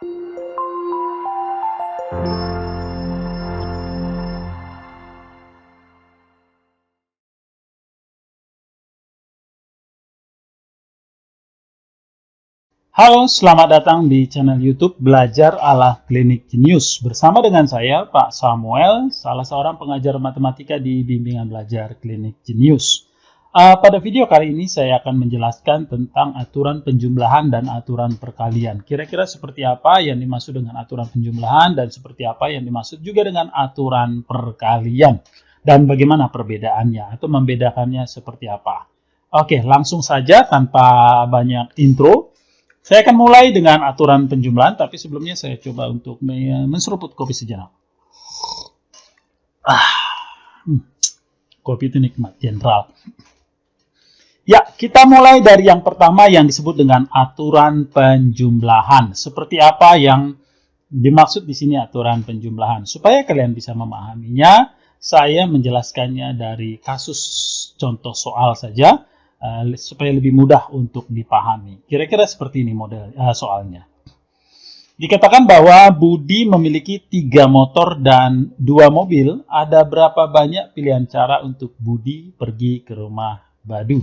Halo, selamat datang di channel YouTube Belajar ala Klinik Jenius. Bersama dengan saya, Pak Samuel, salah seorang pengajar matematika di bimbingan belajar Klinik Jenius. Pada video kali ini saya akan menjelaskan tentang aturan penjumlahan dan aturan perkalian. Kira-kira seperti apa yang dimaksud dengan aturan penjumlahan dan seperti apa yang dimaksud juga dengan aturan perkalian. Dan bagaimana perbedaannya atau membedakannya seperti apa. Oke, langsung saja tanpa banyak intro. Saya akan mulai dengan aturan penjumlahan, tapi sebelumnya saya coba untuk menseruput kopi sejenak. Kopi itu nikmat, jenderal. Ya, kita mulai dari yang pertama yang disebut dengan aturan penjumlahan. Seperti apa yang dimaksud di sini aturan penjumlahan? Supaya kalian bisa memahaminya, saya menjelaskannya dari kasus contoh soal saja. Supaya lebih mudah untuk dipahami. Kira-kira seperti ini model soalnya. Dikatakan bahwa Budi memiliki 3 motor dan 2 mobil. Ada berapa banyak pilihan cara untuk Budi pergi ke rumah Badu?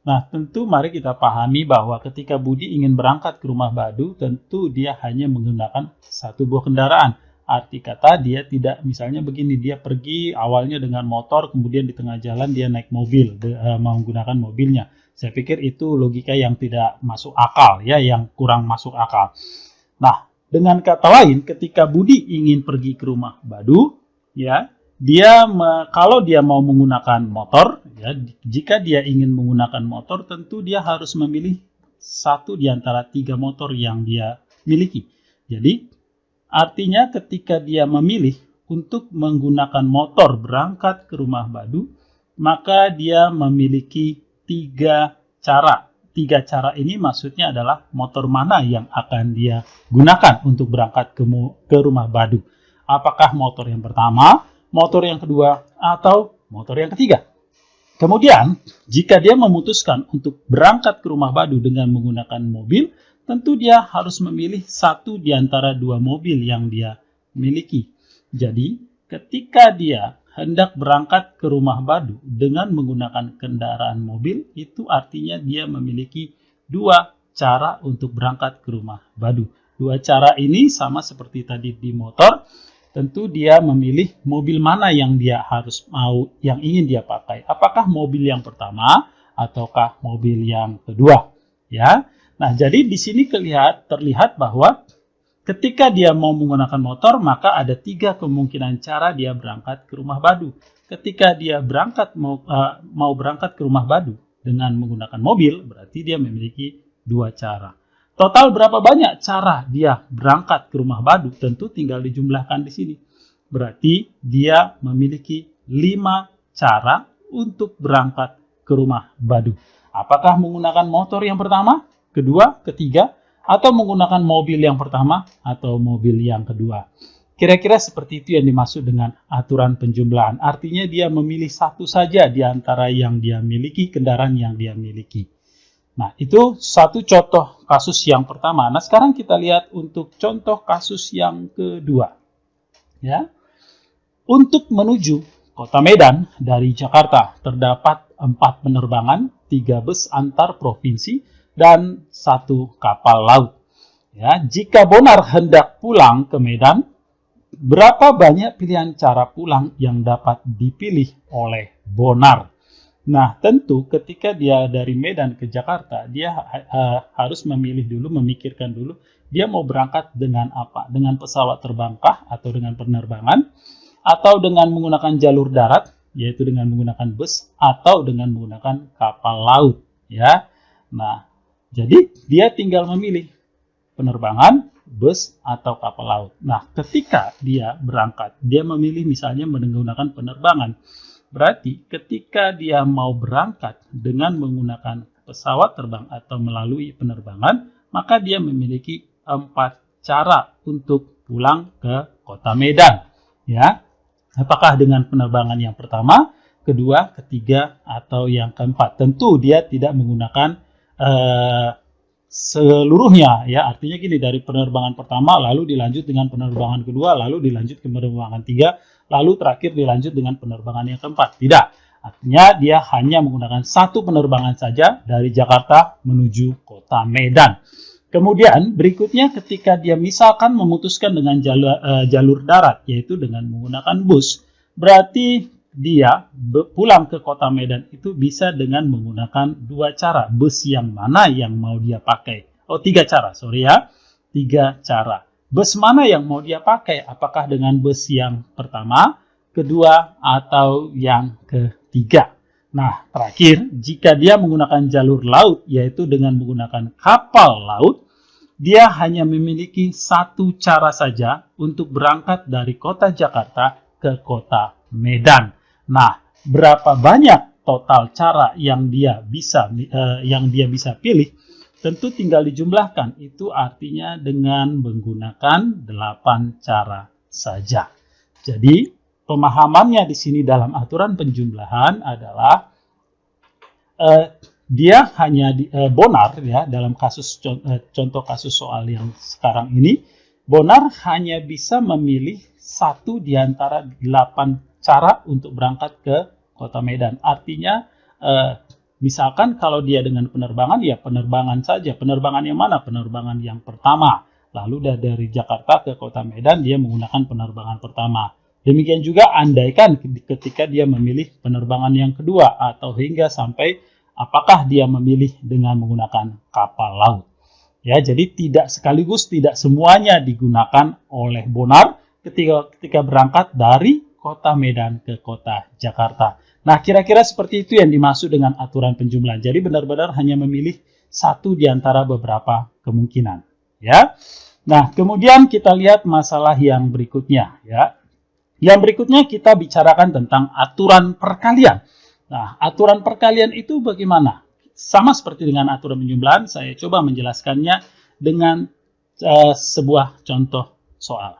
Nah, tentu mari kita pahami bahwa ketika Budi ingin berangkat ke rumah Badu, tentu dia hanya menggunakan satu buah kendaraan. Arti kata dia tidak, misalnya begini, dia pergi awalnya dengan motor, kemudian di tengah jalan dia naik mobil, menggunakan mobilnya. Saya pikir itu logika yang tidak masuk akal, ya, yang kurang masuk akal. Nah, dengan kata lain, ketika Budi ingin pergi ke rumah Badu, ya, kalau dia mau menggunakan motor, ya, jika dia ingin menggunakan motor, tentu dia harus memilih satu di antara 3 motor yang dia miliki. Jadi, artinya ketika dia memilih untuk menggunakan motor berangkat ke rumah Badu, maka dia memiliki 3 cara. 3 cara ini maksudnya adalah motor mana yang akan dia gunakan untuk berangkat ke rumah Badu. Apakah motor yang pertama, motor yang kedua, atau motor yang ketiga? Kemudian, jika dia memutuskan untuk berangkat ke rumah Badu dengan menggunakan mobil, tentu dia harus memilih satu di antara 2 mobil yang dia miliki. Jadi, ketika dia hendak berangkat ke rumah Badu dengan menggunakan kendaraan mobil, itu artinya dia memiliki 2 cara untuk berangkat ke rumah Badu. 2 cara ini sama seperti tadi di motor. Tentu dia memilih mobil mana yang dia yang ingin dia pakai. Apakah mobil yang pertama ataukah mobil yang kedua, ya. Nah, jadi di sini terlihat bahwa ketika dia mau menggunakan motor, maka ada 3 kemungkinan cara dia berangkat ke rumah Badu. Ketika dia mau berangkat ke rumah Badu dengan menggunakan mobil, berarti dia memiliki 2 cara. Total berapa banyak cara dia berangkat ke rumah Badu? Tentu tinggal dijumlahkan di sini. Berarti dia memiliki 5 cara untuk berangkat ke rumah Badu. Apakah menggunakan motor yang pertama, kedua, ketiga, atau menggunakan mobil yang pertama atau mobil yang kedua? Kira-kira seperti itu yang dimaksud dengan aturan penjumlahan. Artinya dia memilih satu saja di antara yang dia miliki, kendaraan yang dia miliki. Nah, itu satu contoh kasus yang pertama. Nah, sekarang kita lihat untuk contoh kasus yang kedua. Ya. Untuk menuju Kota Medan dari Jakarta terdapat 4 penerbangan, 3 bus antar provinsi, dan 1 kapal laut. Ya, jika Bonar hendak pulang ke Medan, berapa banyak pilihan cara pulang yang dapat dipilih oleh Bonar? Nah, tentu ketika dia dari Medan ke Jakarta, dia harus memikirkan dulu, dia mau berangkat dengan apa? Dengan pesawat terbangkah atau dengan penerbangan, atau dengan menggunakan jalur darat, yaitu dengan menggunakan bus, atau dengan menggunakan kapal laut. Ya, nah, jadi dia tinggal memilih penerbangan, bus, atau kapal laut. Nah, ketika dia berangkat, dia memilih misalnya menggunakan penerbangan. Berarti ketika dia mau berangkat dengan menggunakan pesawat terbang atau melalui penerbangan, maka dia memiliki 4 cara untuk pulang ke Kota Medan. Ya, apakah dengan penerbangan yang pertama, kedua, ketiga, atau yang keempat? Tentu dia tidak menggunakan seluruhnya, ya. Artinya gini, dari penerbangan pertama lalu dilanjut dengan penerbangan kedua, lalu dilanjut ke penerbangan tiga, lalu terakhir dilanjut dengan penerbangan yang keempat. Tidak. Artinya dia hanya menggunakan satu penerbangan saja dari Jakarta menuju kota Medan. Kemudian berikutnya ketika dia misalkan memutuskan dengan jalur darat, yaitu dengan menggunakan bus, berarti dia pulang ke kota Medan itu bisa dengan menggunakan dua cara. Bus yang mana yang mau dia pakai? Oh, tiga cara, sorry ya. Tiga cara. Bus mana yang mau dia pakai? Apakah dengan bus yang pertama, kedua, atau yang ketiga? Nah, terakhir, jika dia menggunakan jalur laut, yaitu dengan menggunakan kapal laut, dia hanya memiliki satu cara saja untuk berangkat dari kota Jakarta ke kota Medan. Nah, berapa banyak total cara yang dia bisa pilih? Tentu tinggal dijumlahkan. Itu artinya dengan menggunakan 8 cara saja. Jadi, pemahamannya di sini dalam aturan penjumlahan adalah dia hanya Bonar, ya, dalam kasus contoh kasus soal yang sekarang ini, Bonar hanya bisa memilih satu di antara 8 cara untuk berangkat ke kota Medan. Artinya, misalkan kalau dia dengan penerbangan, ya penerbangan saja. Penerbangan yang mana? Penerbangan yang pertama. Lalu dari Jakarta ke kota Medan, dia menggunakan penerbangan pertama. Demikian juga andaikan ketika dia memilih penerbangan yang kedua, atau hingga sampai apakah dia memilih dengan menggunakan kapal laut. Ya, jadi tidak sekaligus, tidak semuanya digunakan oleh Bonar ketika berangkat dari kota Medan ke kota Jakarta. Nah, kira-kira seperti itu yang dimaksud dengan aturan penjumlahan. Jadi benar-benar hanya memilih satu di antara beberapa kemungkinan. Ya. Nah, kemudian kita lihat masalah yang berikutnya. Ya. Yang berikutnya kita bicarakan tentang aturan perkalian. Nah, aturan perkalian itu bagaimana? Sama seperti dengan aturan penjumlahan, saya coba menjelaskannya dengan sebuah contoh soal.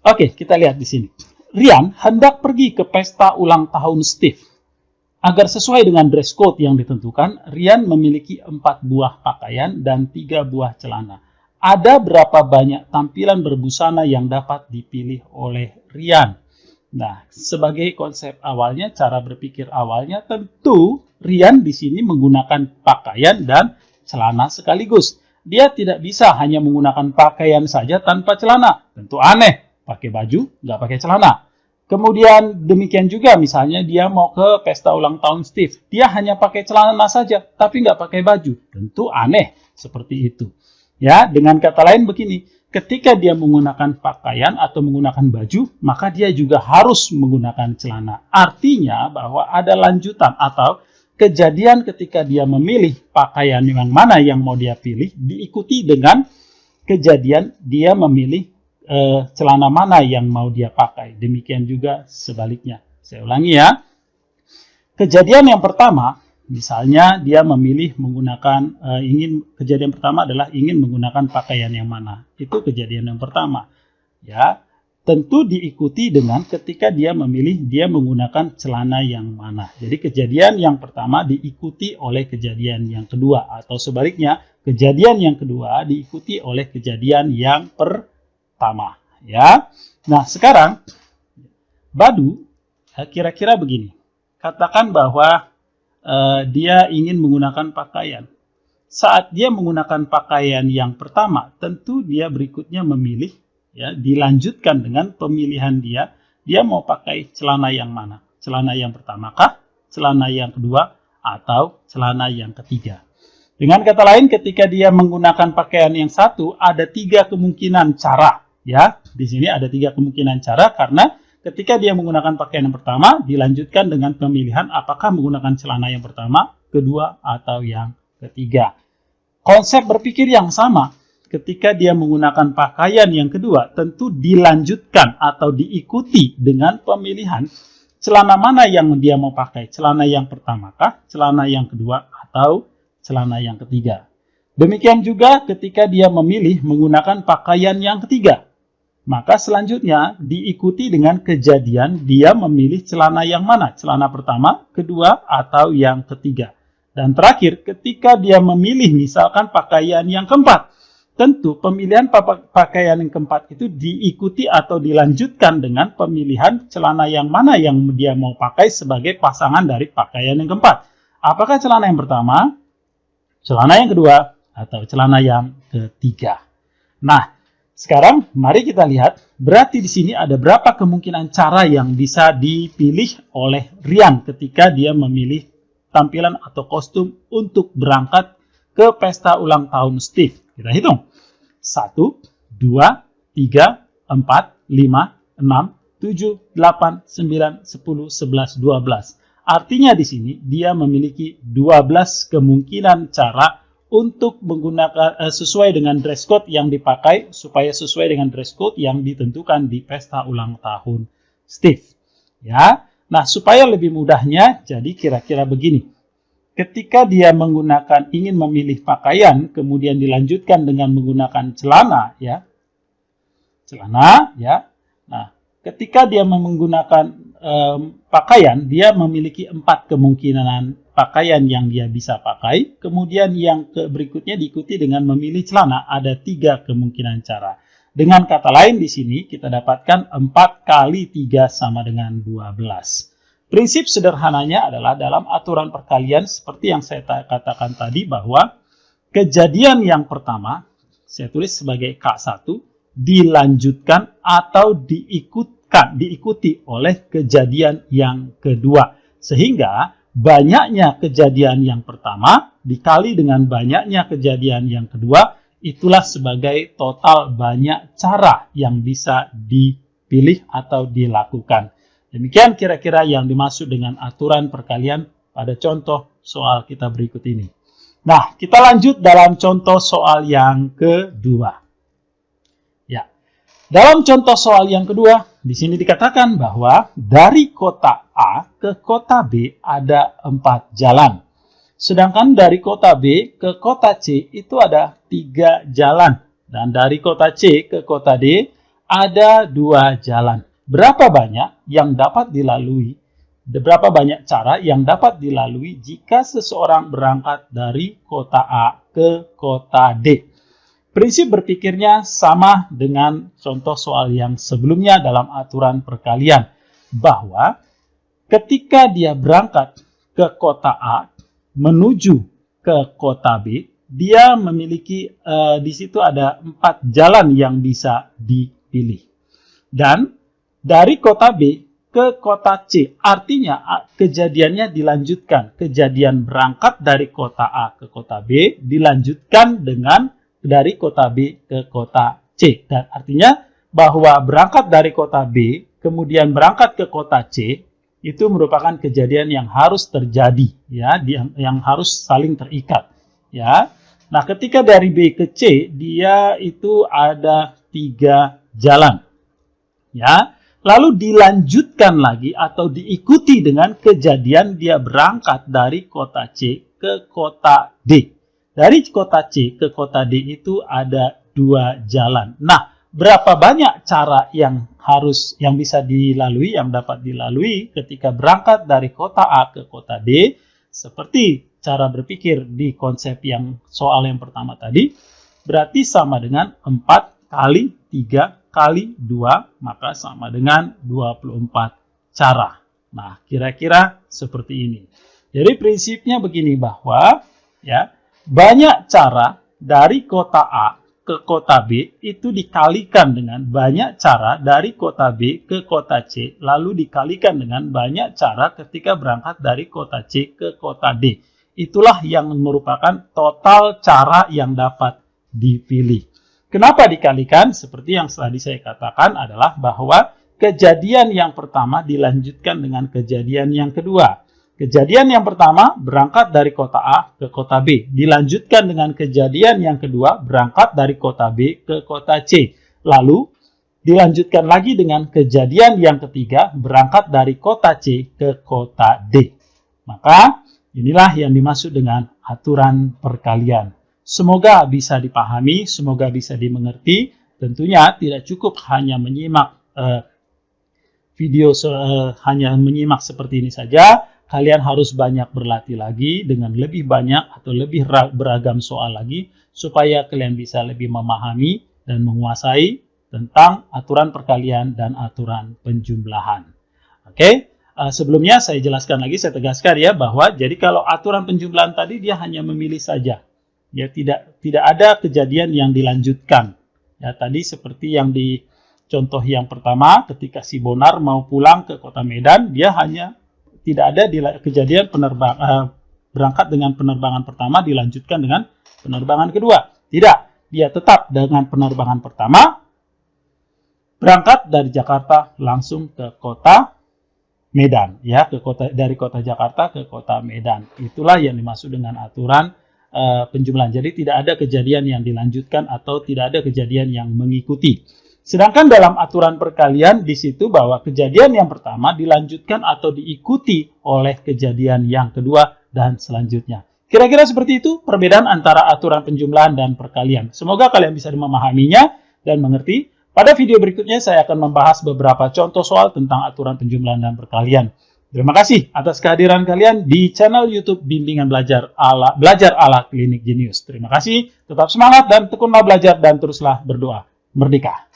Oke, kita lihat di sini. Rian hendak pergi ke pesta ulang tahun Steve. Agar sesuai dengan dress code yang ditentukan, Rian memiliki 4 buah pakaian dan 3 buah celana. Ada berapa banyak tampilan berbusana yang dapat dipilih oleh Rian? Nah, sebagai konsep awalnya, cara berpikir awalnya, tentu Rian di sini menggunakan pakaian dan celana sekaligus. Dia tidak bisa hanya menggunakan pakaian saja tanpa celana. Tentu aneh. Pakai baju, nggak pakai celana. Kemudian demikian juga misalnya dia mau ke pesta ulang tahun Steve. Dia hanya pakai celana saja, tapi nggak pakai baju. Tentu aneh seperti itu. Ya, dengan kata lain begini, ketika dia menggunakan pakaian atau menggunakan baju, maka dia juga harus menggunakan celana. Artinya bahwa ada lanjutan atau kejadian ketika dia memilih pakaian yang mana yang mau dia pilih, diikuti dengan kejadian dia memilih celana mana yang mau dia pakai. Demikian juga sebaliknya. Saya ulangi ya. Kejadian yang pertama, misalnya dia memilih menggunakan, kejadian pertama adalah ingin menggunakan pakaian yang mana. Itu kejadian yang pertama. Ya, tentu diikuti dengan ketika dia memilih dia menggunakan celana yang mana. Jadi kejadian yang pertama diikuti oleh kejadian yang kedua, atau sebaliknya, kejadian yang kedua diikuti oleh kejadian yang pertama. Ya. Nah, sekarang Badu kira-kira begini. Katakan bahwa dia ingin menggunakan pakaian. Saat dia menggunakan pakaian yang pertama, tentu dia berikutnya memilih, ya, dilanjutkan dengan pemilihan dia mau pakai celana yang mana? Celana yang pertama kah? Celana yang kedua? Atau celana yang ketiga? Dengan kata lain, ketika dia menggunakan pakaian yang satu, ada 3 kemungkinan cara. Ya, di sini ada 3 kemungkinan cara karena ketika dia menggunakan pakaian yang pertama, dilanjutkan dengan pemilihan apakah menggunakan celana yang pertama, kedua, atau yang ketiga. Konsep berpikir yang sama, ketika dia menggunakan pakaian yang kedua, tentu dilanjutkan atau diikuti dengan pemilihan celana mana yang dia mau pakai. Celana yang pertama kah, celana yang kedua, atau celana yang ketiga. Demikian juga ketika dia memilih menggunakan pakaian yang ketiga. Maka selanjutnya diikuti dengan kejadian dia memilih celana yang mana. Celana pertama, kedua, atau yang ketiga. Dan terakhir, ketika dia memilih misalkan pakaian yang keempat, tentu pemilihan pakaian yang keempat itu diikuti atau dilanjutkan dengan pemilihan celana yang mana yang dia mau pakai sebagai pasangan dari pakaian yang keempat. Apakah celana yang pertama, celana yang kedua, atau celana yang ketiga. Nah, sekarang mari kita lihat, berarti di sini ada berapa kemungkinan cara yang bisa dipilih oleh Rian ketika dia memilih tampilan atau kostum untuk berangkat ke pesta ulang tahun Steve. Kita hitung. 1, 2, 3, 4, 5, 6, 7, 8, 9, 10, 11, 12. Artinya di sini dia memiliki 12 kemungkinan cara untuk menggunakan sesuai dengan dress code yang dipakai supaya sesuai dengan dress code yang ditentukan di pesta ulang tahun Steve. Ya. Nah, supaya lebih mudahnya, jadi kira-kira begini. Ketika dia ingin memilih pakaian, kemudian dilanjutkan dengan menggunakan celana, ya. Celana, ya. Nah, ketika dia menggunakan pakaian, dia memiliki 4 kemungkinan pakaian yang dia bisa pakai. Kemudian yang berikutnya diikuti dengan memilih celana, ada 3 kemungkinan cara. Dengan kata lain di sini kita dapatkan 4 kali 3 sama dengan 12. Prinsip sederhananya adalah dalam aturan perkalian seperti yang saya katakan tadi bahwa kejadian yang pertama, saya tulis sebagai K1, dilanjutkan atau diikuti oleh kejadian yang kedua. Sehingga banyaknya kejadian yang pertama dikali dengan banyaknya kejadian yang kedua, itulah sebagai total banyak cara yang bisa dipilih atau dilakukan. Demikian kira-kira yang dimaksud dengan aturan perkalian pada contoh soal kita berikut ini. Nah, kita lanjut dalam contoh soal yang kedua. Ya, dalam contoh soal yang kedua, di sini dikatakan bahwa dari kota A ke kota B ada 4 jalan. Sedangkan dari kota B ke kota C itu ada 3 jalan. Dan dari kota C ke kota D ada 2 jalan. Berapa banyak yang dapat dilalui, berapa banyak cara yang dapat dilalui jika seseorang berangkat dari kota A ke kota D. Prinsip berpikirnya sama dengan contoh soal yang sebelumnya dalam aturan perkalian, bahwa ketika dia berangkat ke kota A menuju ke kota B, dia memiliki di situ ada 4 jalan yang bisa dipilih. Dan dari kota B ke kota C, artinya kejadiannya dilanjutkan. Kejadian berangkat dari kota A ke kota B dilanjutkan dengan dari kota B ke kota C. Dan artinya bahwa berangkat dari kota B, kemudian berangkat ke kota C, itu merupakan kejadian yang harus terjadi, ya, yang harus saling terikat. Ya. Nah, ketika dari B ke C, dia itu ada 3 jalan. Ya. Lalu dilanjutkan lagi atau diikuti dengan kejadian dia berangkat dari kota C ke kota D. Dari kota C ke kota D itu ada 2 jalan. Nah, berapa banyak cara yang bisa dilalui, yang dapat dilalui ketika berangkat dari kota A ke kota D? Seperti cara berpikir di konsep yang soal yang pertama tadi, berarti sama dengan 4 kali 3 kali 2, maka sama dengan 24 cara. Nah, kira-kira seperti ini. Jadi prinsipnya begini bahwa ya, banyak cara dari kota A ke kota B itu dikalikan dengan banyak cara dari kota B ke kota C, lalu dikalikan dengan banyak cara ketika berangkat dari kota C ke kota D. Itulah yang merupakan total cara yang dapat dipilih. Kenapa dikalikan? Seperti yang tadi saya katakan adalah bahwa kejadian yang pertama dilanjutkan dengan kejadian yang kedua. Kejadian yang pertama berangkat dari kota A ke kota B. Dilanjutkan dengan kejadian yang kedua berangkat dari kota B ke kota C. Lalu dilanjutkan lagi dengan kejadian yang ketiga berangkat dari kota C ke kota D. Maka inilah yang dimaksud dengan aturan perkalian. Semoga bisa dipahami, semoga bisa dimengerti. Tentunya tidak cukup hanya menyimak hanya menyimak seperti ini saja, kalian harus banyak berlatih lagi dengan lebih banyak atau lebih beragam soal lagi, supaya kalian bisa lebih memahami dan menguasai tentang aturan perkalian dan aturan penjumlahan. Oke, sebelumnya saya jelaskan lagi, saya tegaskan ya, bahwa jadi kalau aturan penjumlahan tadi dia hanya memilih saja. Ya, tidak ada kejadian yang dilanjutkan. Ya, tadi seperti yang di contoh yang pertama, ketika si Bonar mau pulang ke kota Medan, dia hanya tidak ada kejadian berangkat dengan penerbangan pertama dilanjutkan dengan penerbangan kedua. Tidak, dia tetap dengan penerbangan pertama berangkat dari Jakarta langsung ke kota Medan, ya, dari kota Jakarta ke kota Medan. Itulah yang dimaksud dengan aturan penjumlahan. Jadi tidak ada kejadian yang dilanjutkan atau tidak ada kejadian yang mengikuti. Sedangkan dalam aturan perkalian di situ bahwa kejadian yang pertama dilanjutkan atau diikuti oleh kejadian yang kedua dan selanjutnya. Kira-kira seperti itu perbedaan antara aturan penjumlahan dan perkalian. Semoga kalian bisa memahaminya dan mengerti. Pada video berikutnya saya akan membahas beberapa contoh soal tentang aturan penjumlahan dan perkalian. Terima kasih atas kehadiran kalian di channel YouTube Bimbingan Belajar ala Klinik Jenius. Terima kasih, tetap semangat dan tekunlah belajar dan teruslah berdoa. Merdeka!